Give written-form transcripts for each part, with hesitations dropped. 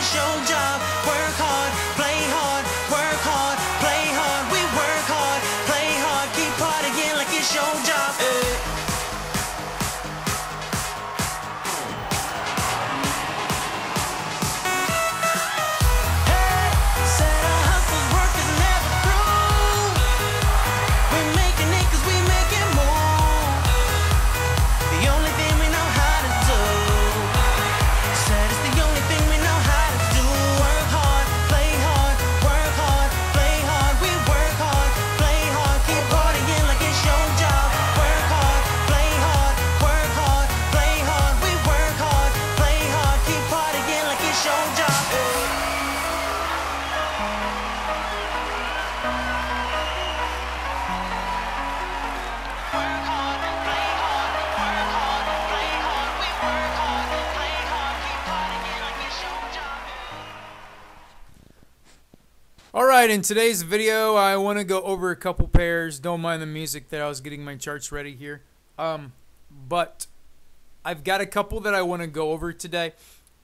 it's your job. Work hard, play hard, work hard, play hard. We work hard, play hard, keep partying like it's your job. Alright, in today's video I want to go over a couple pairs. Don't mind the music that I was getting my charts ready here. But I've got a couple that I want to go over today.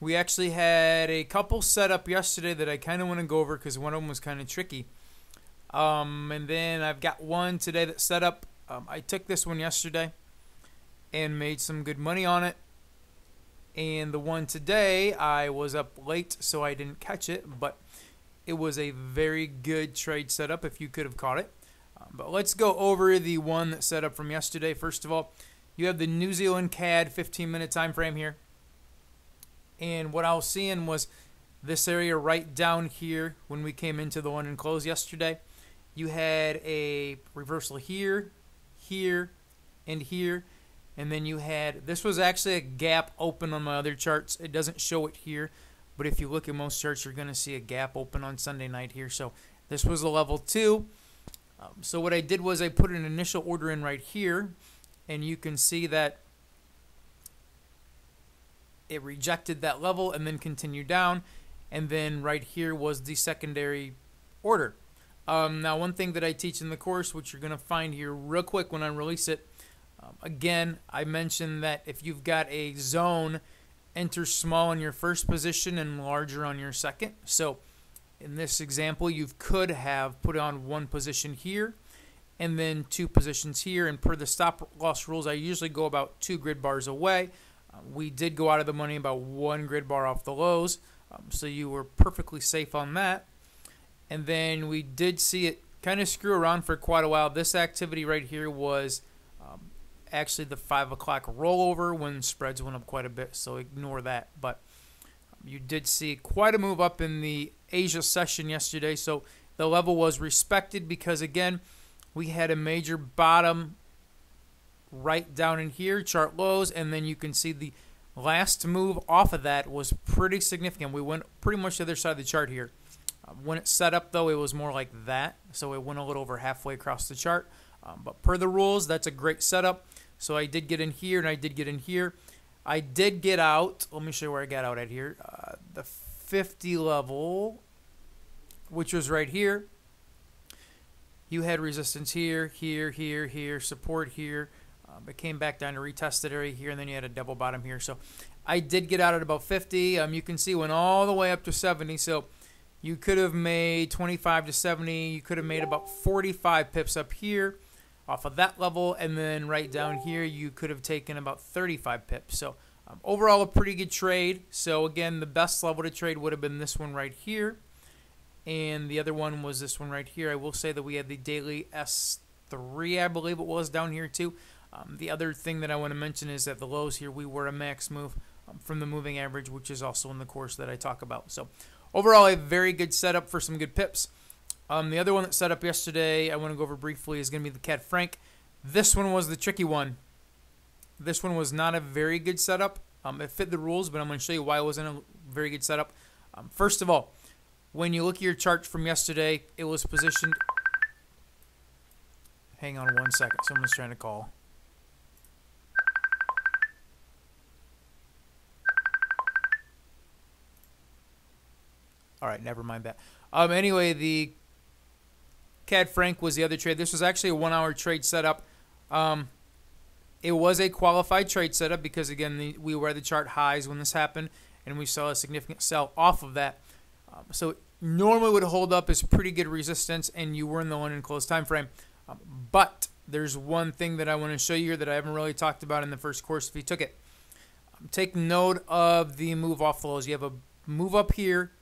We actually had a couple set up yesterday that I kind of want to go over because one of them was kind of tricky. And then I've got one today that's set up. I took this one yesterday and made some good money on it. And the one today I was up late so I didn't catch it, but it was a very good trade setup if you could have caught it. But let's go over the one that set up from yesterday. First of all, you have the New Zealand CAD 15-minute time frame here. And what I was seeing was this area right down here when we came into the one and close yesterday. You had a reversal here, here, and here. And then you had, this was actually a gap open on my other charts. It doesn't show it here. But if you look at most charts, you're going to see a gap open on Sunday night here. So this was a level 2. So what I did was I put an initial order in right here. And you can see that it rejected that level and then continued down. And then right here was the secondary order. Now one thing that I teach in the course, which you're going to find here real quick when I release it. Again, I mentioned that if you've got a zone, enter small in your first position and larger on your second. So in this example, you could have put on one position here and then 2 positions here. And per the stop loss rules, I usually go about 2 grid bars away. We did go out of the money about 1 grid bar off the lows. So you were perfectly safe on that. And then we did see it kind of screw around for quite a while. This activity right here was actually the 5 o'clock rollover when spreads went up quite a bit, so ignore that. But you did see quite a move up in the Asia session yesterday, so the level was respected because, again, we had a major bottom right down in here, chart lows, and then you can see the last move off of that was pretty significant. We went pretty much to the other side of the chart here. When it set up, though, it was more like that, so it went a little over halfway across the chart. But per the rules, that's a great setup. So I did get in here and I did get in here. I did get out. Let me show you where I got out at here. The 50 level, which was right here. You had resistance here, here, here, here, support here. It came back down to retested area here, and then you had a double bottom here. So I did get out at about 50. You can see went all the way up to 70. So you could have made 25 to 70. You could have made about 45 pips up here off of that level, and then right down here you could have taken about 35 pips. So overall a pretty good trade. So again, the best level to trade would have been this one right here, and the other one was this one right here. I will say that we had the daily S3, I believe it was, down here too. The other thing that I want to mention is that the lows here, we were a max move from the moving average, which is also in the course that I talk about. So overall a very good setup for some good pips. The other one that set up yesterday, I want to go over briefly, is going to be the CAD Franc. This one was the tricky one. This one was not a very good setup. It fit the rules, but I'm going to show you why it wasn't a very good setup. First of all, when you look at your chart from yesterday, it was positioned... Hang on 1 second. Someone's trying to call. All right, never mind that. Anyway, the CAD Franc was the other trade. This was actually a 1-hour trade setup. It was a qualified trade setup because, again, we were at the chart highs when this happened. and we saw a significant sell off of that. So normally would hold up as pretty good resistance, and you were in the London close time frame. But there's one thing that I want to show you here that I haven't really talked about in the first course if you took it. Take note of the move off the lows. You have a move up here,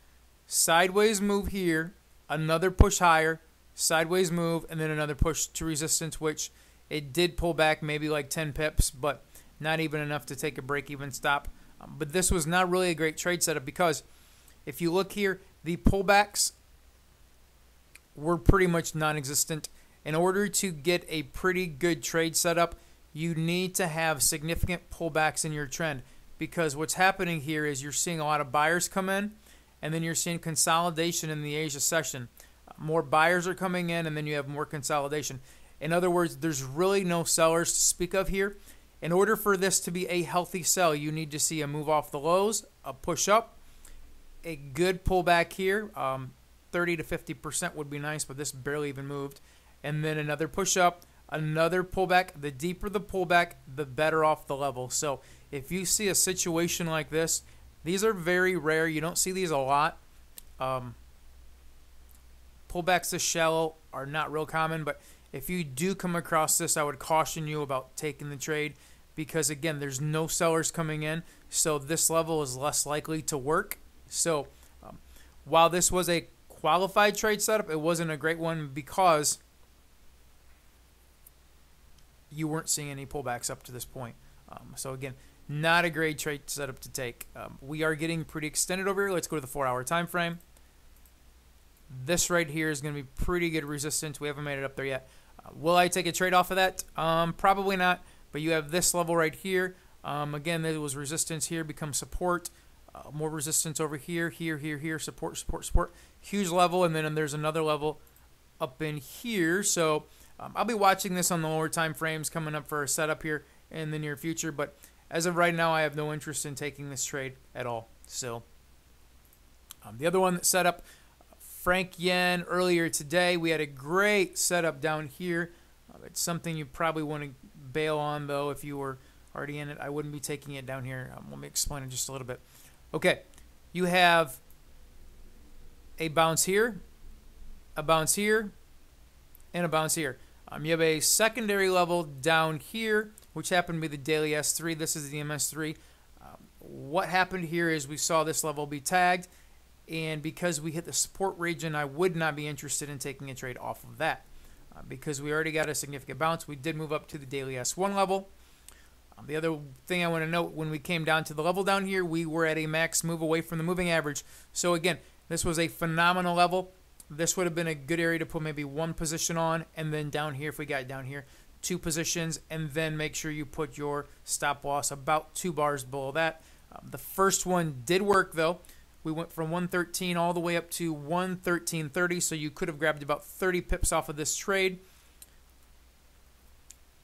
sideways move here, another push higher, sideways move, and then another push to resistance, which it did pull back maybe like 10 pips, but not even enough to take a break-even stop. But this was not really a great trade setup because if you look here, the pullbacks were pretty much non-existent. In order to get a pretty good trade setup, you need to have significant pullbacks in your trend, because what's happening here is you're seeing a lot of buyers come in, and then you're seeing consolidation in the Asia session. More buyers are coming in, and then you have more consolidation. In other words, there's really no sellers to speak of here. In order for this to be a healthy sell, you need to see a move off the lows, a push up, a good pullback here. 30 to 50% would be nice, but this barely even moved. And then another push up, another pullback. The deeper the pullback, the better off the level. So if you see a situation like this, these are very rare. You don't see these a lot. Pullbacks this shallow are not real common, but if you do come across this, I would caution you about taking the trade because, again, there's no sellers coming in, so this level is less likely to work. So while this was a qualified trade setup, it wasn't a great one because you weren't seeing any pullbacks up to this point. So, again, not a great trade setup to take. We are getting pretty extended over here. Let's go to the 4-hour time frame. This right here is going to be pretty good resistance. We haven't made it up there yet. Will I take a trade off of that? Probably not. But you have this level right here. Again, there was resistance here, becomes support. More resistance over here, here, support, support, support. Huge level, and then there's another level up in here. So I'll be watching this on the lower time frames coming up for a setup here in the near future. But as of right now, I have no interest in taking this trade at all. So the other one that set up, Franc Yen earlier today. We had a great setup down here. It's something you probably want to bail on, though, if you were already in it. I wouldn't be taking it down here. Let me explain it just a little bit. Okay, you have a bounce here, a bounce here, and a bounce here. You have a secondary level down here, which happened to be the daily S3. This is the MS3. What happened here is we saw this level be tagged, and because we hit the support region, I would not be interested in taking a trade off of that. Because we already got a significant bounce, we did move up to the daily S1 level. The other thing I want to note, when we came down to the level down here, we were at a max move away from the moving average. So again, this was a phenomenal level. This would have been a good area to put maybe one position on, and then down here, if we got down here, 2 positions, and then make sure you put your stop loss about 2 bars below that. The first one did work, though. We went from 113 all the way up to 113.30, so you could have grabbed about 30 pips off of this trade.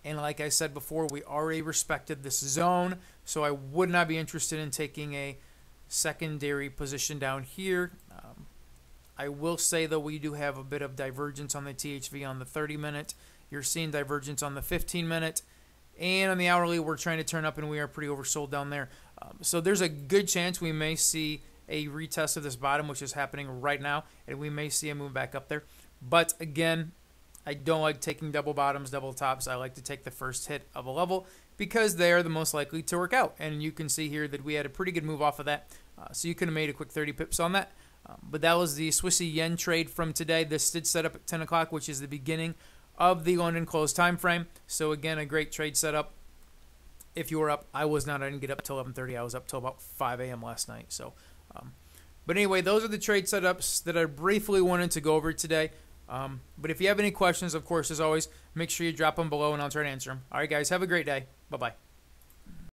And like I said before, we already respected this zone, so I would not be interested in taking a secondary position down here. I will say, though, we do have a bit of divergence on the THV on the 30-minute. You're seeing divergence on the 15-minute. And on the hourly, we're trying to turn up, and we are pretty oversold down there. So there's a good chance we may see a retest of this bottom, which is happening right now, and we may see a move back up there. But again, I don't like taking double bottoms, double tops. I like to take the first hit of a level because they are the most likely to work out. And you can see here that we had a pretty good move off of that. So you could have made a quick 30 pips on that. But that was the Swissy Yen trade from today. This did set up at 10 o'clock, which is the beginning of the London close time frame. So again, a great trade setup. If you were up, I was not. I didn't get up till 11:30. I was up till about 5 a.m. last night. So, but anyway, those are the trade setups that I briefly wanted to go over today. But if you have any questions, of course, as always, make sure you drop them below and I'll try to answer them. All right, guys, have a great day. Bye-bye.